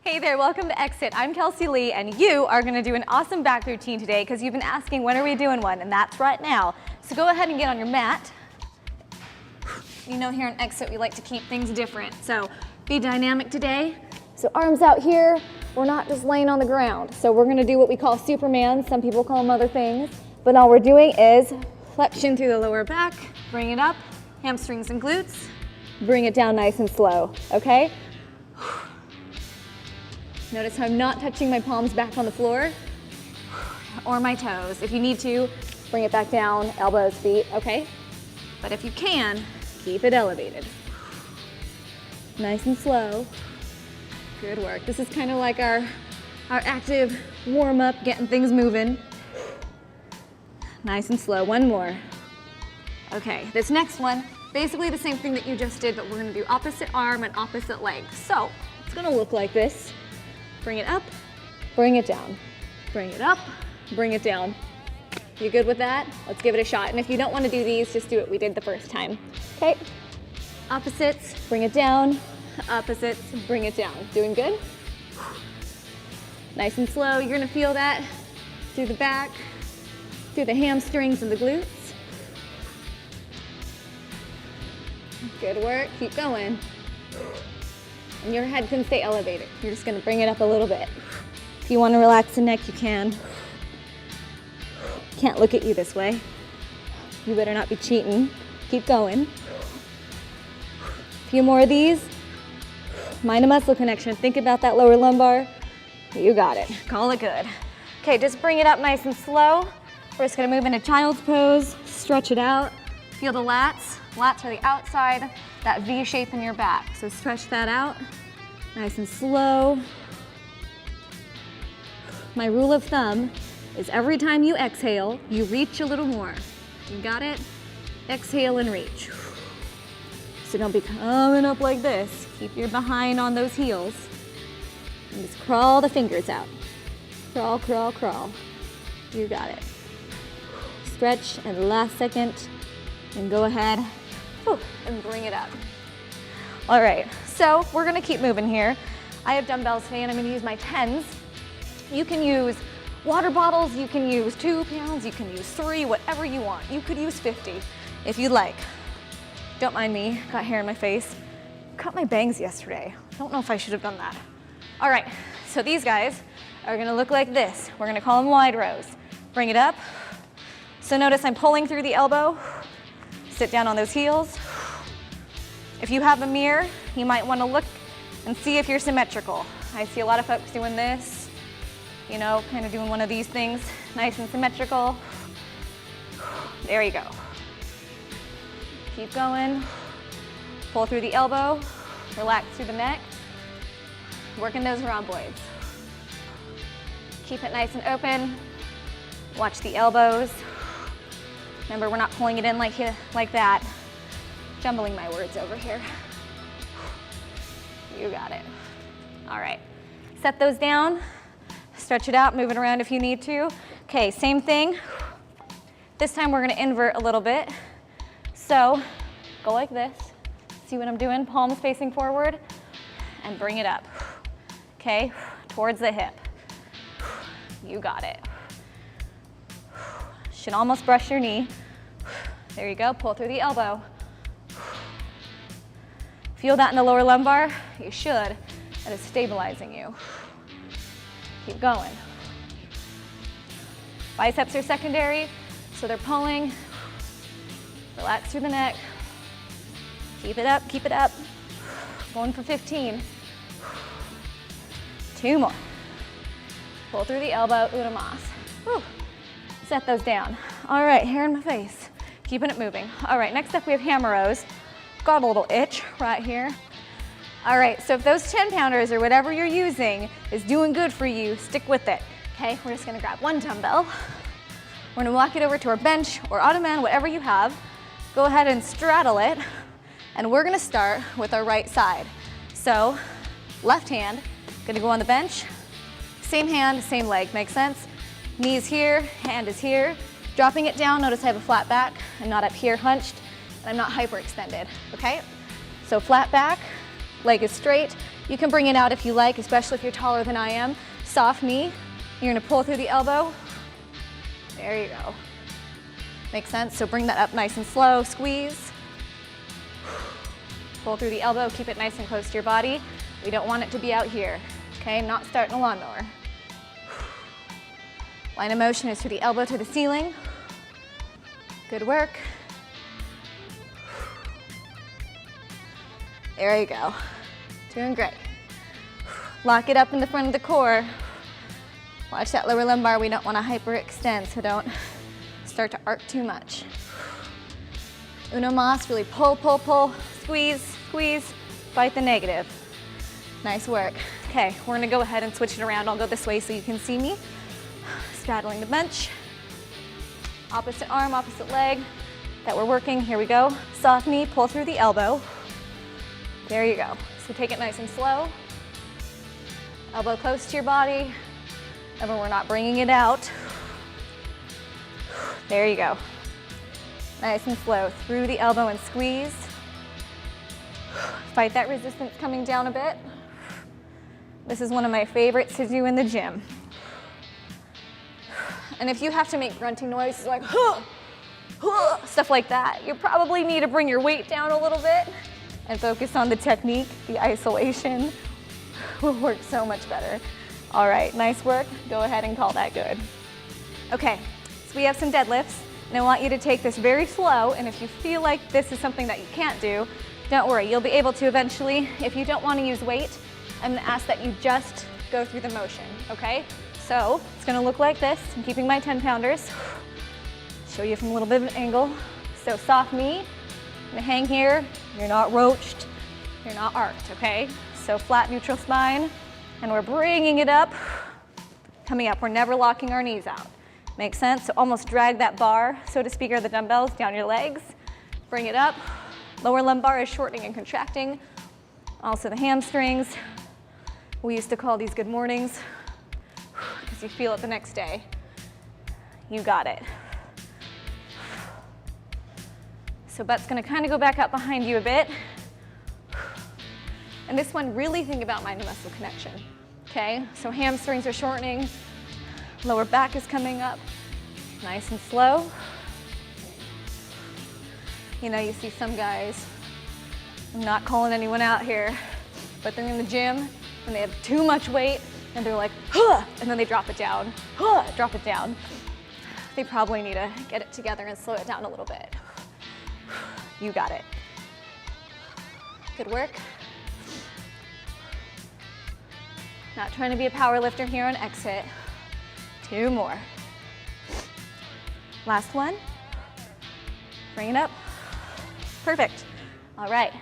Hey there, welcome to XHIT. I'm Kelsey Lee, and you are gonna do an awesome back routine today because you've been asking when are we doing one, and that's right now. So go ahead and get on your mat. You know here in XHIT we like to keep things different, so be dynamic today. So arms out here, we're not just laying on the ground. So we're gonna do what we call Superman, some people call them other things, but all we're doing is flexion through the lower back, bring it up, hamstrings and glutes, bring it down nice and slow, okay? Notice how I'm not touching my palms back on the floor or my toes. If you need to, bring it back down, elbows, feet, okay? But if you can, keep it elevated. Nice and slow. Good work. This is kind of like our active warm-up, getting things moving. Nice and slow. One more. Okay, this next one, basically the same thing that you just did, but we're gonna do opposite arm and opposite leg. So it's gonna look like this. Bring it up, bring it down. Bring it up, bring it down. You good with that? Let's give it a shot. And if you don't want to do these, just do what we did the first time. Okay? Opposites, bring it down. Opposites, bring it down. Doing good? Nice and slow. You're gonna feel that through the back, through the hamstrings and the glutes. Good work, keep going. And your head can stay elevated. You're just gonna bring it up a little bit. If you wanna relax the neck, you can. Can't look at you this way. You better not be cheating. Keep going. A few more of these. Mind a muscle connection. Think about that lower lumbar. You got it. Call it good. Okay, just bring it up nice and slow. We're just gonna move into child's pose. Stretch it out. Feel the lats. Lats are the outside, that V shape in your back. So stretch that out, nice and slow. My rule of thumb is every time you exhale, you reach a little more. You got it? Exhale and reach. So don't be coming up like this. Keep your behind on those heels. And just crawl the fingers out. Crawl, crawl, crawl. You got it. Stretch and the last second, and go ahead. And bring it up. All right, so we're gonna keep moving here. I have dumbbells today and I'm gonna use my 10s. You can use water bottles, you can use 2 pounds, you can use 3, whatever you want. You could use 50 if you'd like. Don't mind me, got hair in my face. Cut my bangs yesterday. Don't know if I should have done that. All right, so these guys are gonna look like this. We're gonna call them wide rows. Bring it up. So notice I'm pulling through the elbow. Sit down on those heels. If you have a mirror, you might want to look and see if you're symmetrical. I see a lot of folks doing this, you know, kind of doing one of these things, nice and symmetrical. There you go. Keep going. Pull through the elbow, relax through the neck, working those rhomboids. Keep it nice and open. Watch the elbows. Remember, we're not pulling it in like that. Jumbling my words over here. You got it. All right, set those down. Stretch it out, move it around if you need to. Okay, same thing. This time we're gonna invert a little bit. So, go like this. See what I'm doing? Palms facing forward, and bring it up. Okay, towards the hip. You got it. Should almost brush your knee. There you go, pull through the elbow. Feel that in the lower lumbar? You should. That is stabilizing you. Keep going. Biceps are secondary, so they're pulling. Relax through the neck. Keep it up, keep it up. Going for 15. 2 more. Pull through the elbow, Udamas. Whew. Set those down. All right, hair in my face. Keeping it moving. All right, next up we have hammer rows. Got a little itch right here. All right, so if those 10 pounders or whatever you're using is doing good for you, stick with it. Okay, we're just gonna grab 1 dumbbell. We're gonna walk it over to our bench or ottoman, whatever you have. Go ahead and straddle it, and we're gonna start with our right side. So, left hand, gonna go on the bench. Same hand, same leg, make sense? Knees here, hand is here. Dropping it down, notice I have a flat back. I'm not up here hunched, and I'm not hyperextended, okay? So flat back, leg is straight, You can bring it out if you like, especially if you're taller than I am. Soft knee. You're gonna pull through the elbow. There you go. Makes sense? So bring that up nice and slow, squeeze. Pull through the elbow, keep it nice and close to your body. We don't want it to be out here, okay? Not starting a lawnmower. Line of motion is through the elbow to the ceiling. Good work. There you go. Doing great. Lock it up in the front of the core. Watch that lower lumbar. We don't want to hyperextend, so don't start to arc too much. Uno mas, really pull, pull, pull, squeeze, squeeze, fight the negative. Nice work. Okay, we're gonna go ahead and switch it around. I'll go this way so you can see me. Straddling the bench. Opposite arm, opposite leg that we're working. Here we go. Soft knee, pull through the elbow. There you go. So take it nice and slow. Elbow close to your body. Remember, we're not bringing it out. There you go. Nice and slow through the elbow and squeeze. Fight that resistance coming down a bit. This is one of my favorites to do in the gym. And if you have to make grunting noises like stuff like that, you probably need to bring your weight down a little bit and focus on the technique. The isolation will work so much better. All right, nice work. Go ahead and call that good. Okay, so we have some deadlifts, and I want you to take this very slow, and if you feel like this is something that you can't do, don't worry, you'll be able to eventually. If you don't want to use weight, I'm gonna ask that you just go through the motion, okay? So it's gonna look like this. I'm keeping my 10-pounders. Show you from a little bit of an angle. So soft knee, I'm gonna hang here. You're not roached, you're not arched, okay? So flat neutral spine, and we're bringing it up, coming up. We're never locking our knees out. Makes sense? So almost drag that bar, so to speak, or the dumbbells down your legs. Bring it up. Lower lumbar is shortening and contracting. Also the hamstrings. We used to call these good mornings because you feel it the next day. You got it. So butt's gonna kind of go back up behind you a bit. And this one, really think about mind-to-muscle connection, okay? So hamstrings are shortening, lower back is coming up, nice and slow. You know, you see some guys, I'm not calling anyone out here, but they're in the gym and they have too much weight and they're like, huh, and then they drop it down, huh, drop it down. They probably need to get it together and slow it down a little bit. You got it. Good work. Not trying to be a power lifter here on XHIT. 2 more. Last one. Bring it up. Perfect. All right.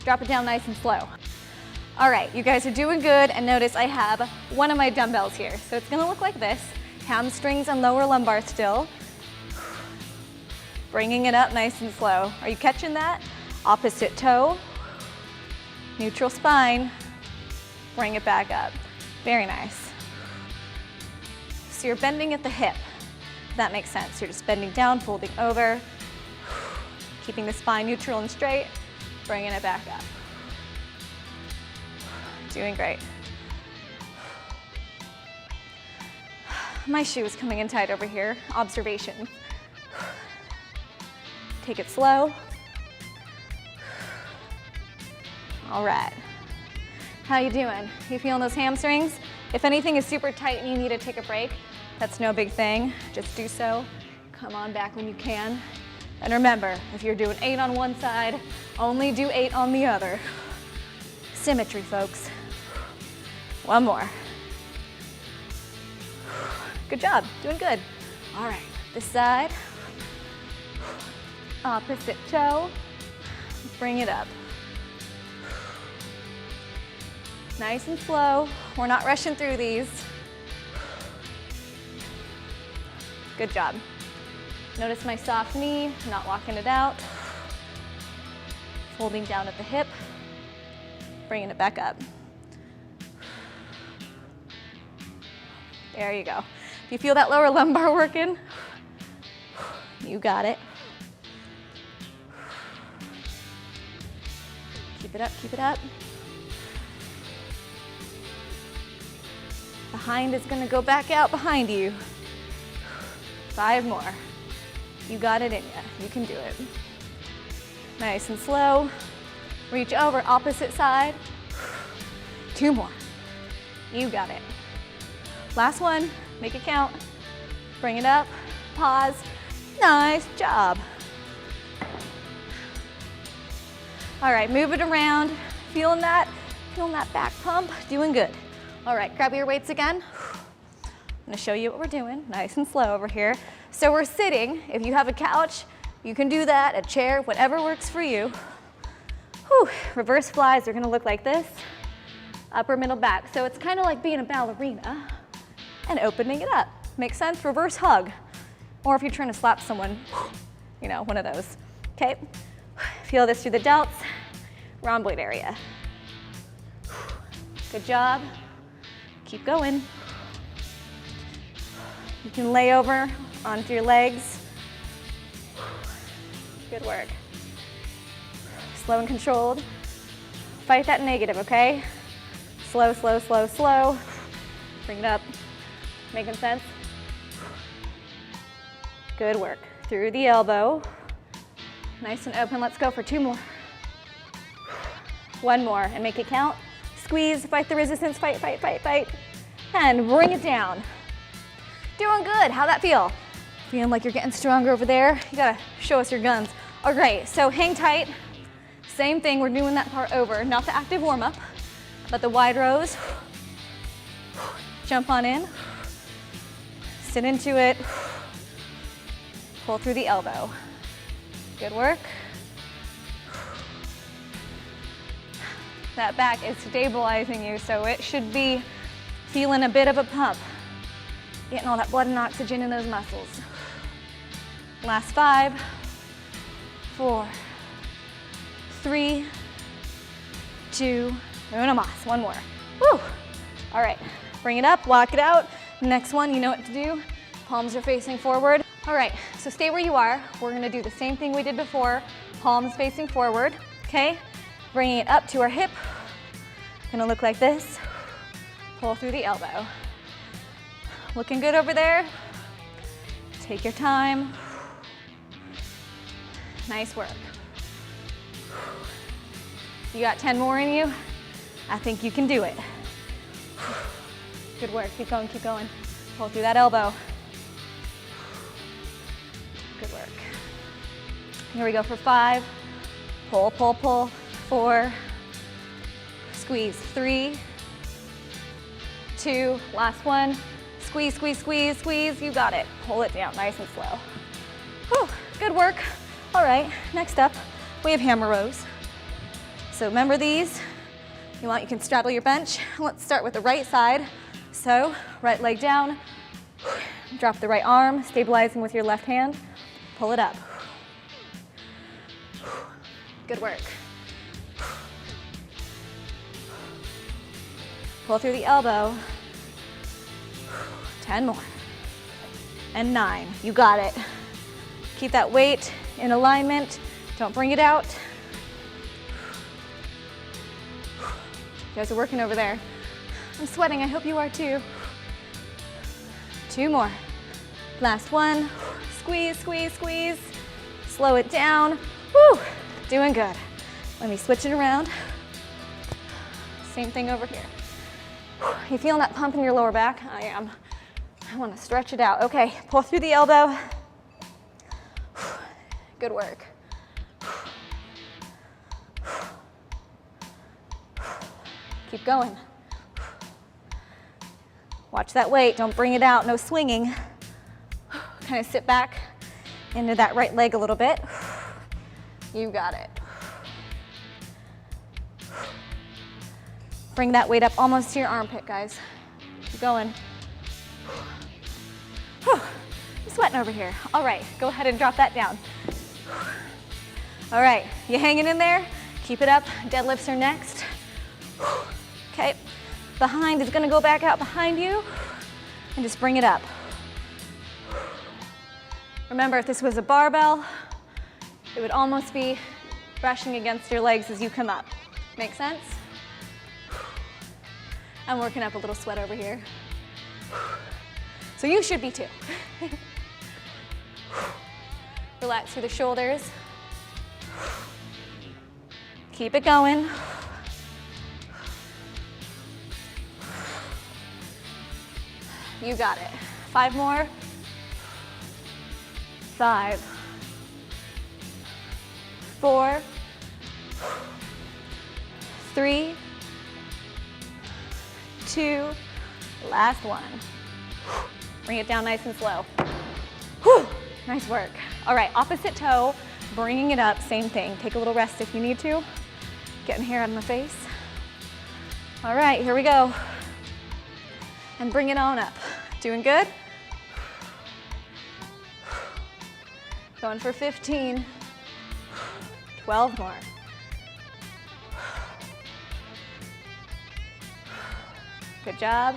Drop it down nice and slow. All right, you guys are doing good, and notice I have one of my dumbbells here. So it's gonna look like this. Hamstrings and lower lumbar still. Bringing it up nice and slow. Are you catching that? Opposite toe. Neutral spine. Bring it back up. Very nice. So you're bending at the hip, if that makes sense. You're just bending down, folding over, keeping the spine neutral and straight, bringing it back up. Doing great. My shoe is coming in tight over here. Observation. Take it slow. All right. How you doing? You feeling those hamstrings? If anything is super tight and you need to take a break, that's no big thing. Just do so. Come on back when you can. And remember, if you're doing 8 on one side, only do 8 on the other. Symmetry, folks. One more. Good job, doing good. All right, this side. Opposite toe. Bring it up. Nice and slow. We're not rushing through these. Good job. Notice my soft knee, not locking it out. Folding down at the hip. Bringing it back up. There you go. If you feel that lower lumbar working, you got it. Keep it up, keep it up. Behind is gonna go back out behind you. 5 more. You got it in you. You can do it. Nice and slow. Reach over, opposite side. 2 more. You got it. Last one, make it count. Bring it up, pause. Nice job. All right, move it around. Feeling that back pump, doing good. All right, grab your weights again. I'm gonna show you what we're doing, nice and slow over here. So we're sitting. If you have a couch, you can do that, a chair, whatever works for you. Whew. Reverse flies are gonna look like this. Upper, middle, back. So it's kind of like being a ballerina and opening it up. Makes sense? Reverse hug. Or if you're trying to slap someone, you know, one of those. Okay, feel this through the delts, rhomboid area. Good job. Keep going. You can lay over onto your legs. Good work. Slow and controlled. Fight that negative, okay? Slow, slow, slow, slow. Bring it up. Making sense? Good work. Through the elbow. Nice and open. Let's go for 2 more. 1 more and make it count. Squeeze, fight the resistance, fight, fight, fight, fight. And bring it down. Doing good. How'd that feel? Feeling like you're getting stronger over there? You gotta show us your guns. All right, so hang tight. Same thing, we're doing that part over. Not the active warm up, but the wide rows. Jump on in. Sit into it. Pull through the elbow. Good work. That back is stabilizing you, so it should be feeling a bit of a pump. Getting all that blood and oxygen in those muscles. Last 5, 4, 3, 2, una mas. 1 more. Woo! All right, bring it up, walk it out. Next one, you know what to do. Palms are facing forward. All right, so stay where you are. We're gonna do the same thing we did before. Palms facing forward, okay? Bringing it up to our hip. Gonna look like this. Pull through the elbow. Looking good over there. Take your time. Nice work. You got 10 more in you? I think you can do it. Good work, keep going, keep going. Pull through that elbow. Good work. Here we go for 5. Pull, pull, pull. 4. Squeeze. 3, 2, last one. Squeeze, squeeze, squeeze, squeeze. You got it. Pull it down nice and slow. Whew, good work. All right, next up, we have hammer rows. So remember these. You can straddle your bench. Let's start with the right side. So right leg down, drop the right arm, stabilizing with your left hand. Pull it up. Good work. Pull through the elbow. 10 more. And 9. You got it. Keep that weight in alignment. Don't bring it out. You guys are working over there. I'm sweating. I hope you are too. 2 more. Last one. Squeeze, squeeze, squeeze. Slow it down. Woo! Doing good. Let me switch it around. Same thing over here. You feeling that pump in your lower back? I am. I want to stretch it out. Okay, pull through the elbow. Good work. Keep going. Watch that weight. Don't bring it out. No swinging. Kind of sit back into that right leg a little bit. You got it. Bring that weight up almost to your armpit, guys. Keep going. I'm sweating over here. All right, go ahead and drop that down. All right, you hanging in there? Keep it up. Deadlifts are next. Okay, behind is gonna go back out behind you and just bring it up. Remember, if this was a barbell, it would almost be brushing against your legs as you come up. Make sense? I'm working up a little sweat over here. So you should be too. Relax through the shoulders. Keep it going. You got it. 5 more. 5, 4, 3, 2, last one. Bring it down nice and slow. Whew, nice work. All right, opposite toe, bringing it up, same thing. Take a little rest if you need to. Getting hair out of my face. All right, here we go. And bring it on up. Doing good? Going for 15. 12 more. Good job.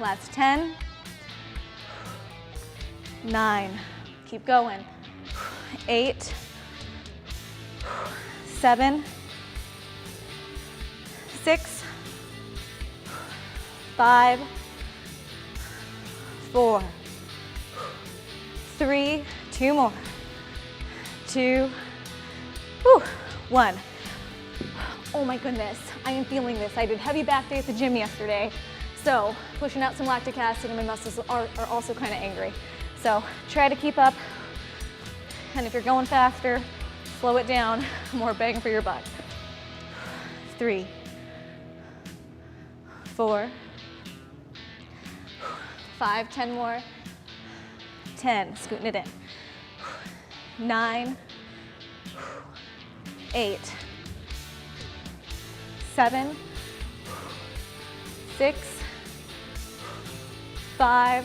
Last 10. 9. Keep going. 8. 7. 6. 5. 4. 3. 2 more. 2. 1. Oh my goodness, I am feeling this. I did heavy back day at the gym yesterday, so pushing out some lactic acid and my muscles are also kind of angry. So try to keep up, and if you're going faster, slow it down. More bang for your buck. 3, 4, 5, 10 more. 10, scooting it in. 9, 8, 7, 6, 5,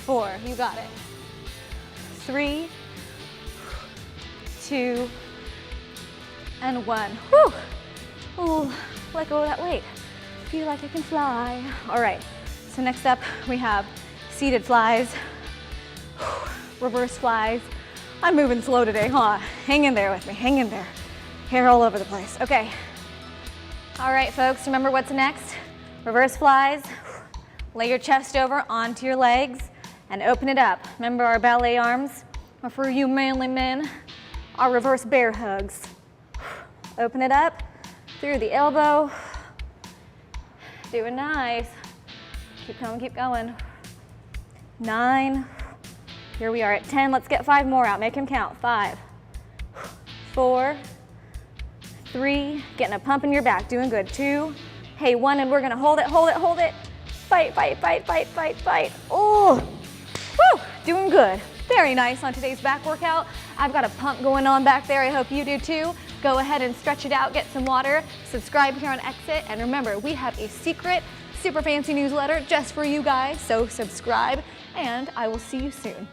4, you got it. 3, 2, and 1. Whew. Ooh, let go of that weight. Feel like I can fly. All right, so next up we have seated flies, reverse flies. I'm moving slow today, huh? Hang in there with me, hang in there. Hair all over the place. Okay. All right, folks, remember what's next? Reverse flies. Lay your chest over onto your legs and open it up. Remember our ballet arms, or for you manly men, our reverse bear hugs. Open it up through the elbow. Doing nice. Keep going, keep going. 9. Here we are at 10. Let's get 5 more out. Make them count. 5, 4, 3. Getting a pump in your back. Doing good. 2. Hey, 1, and we're gonna hold it, hold it, hold it. Fight, fight, fight, fight, fight, fight. Oh, whew, doing good. Very nice on today's back workout. I've got a pump going on back there. I hope you do too. Go ahead and stretch it out, get some water. Subscribe here on XHIT, and remember, we have a secret, super fancy newsletter just for you guys, so subscribe, and I will see you soon.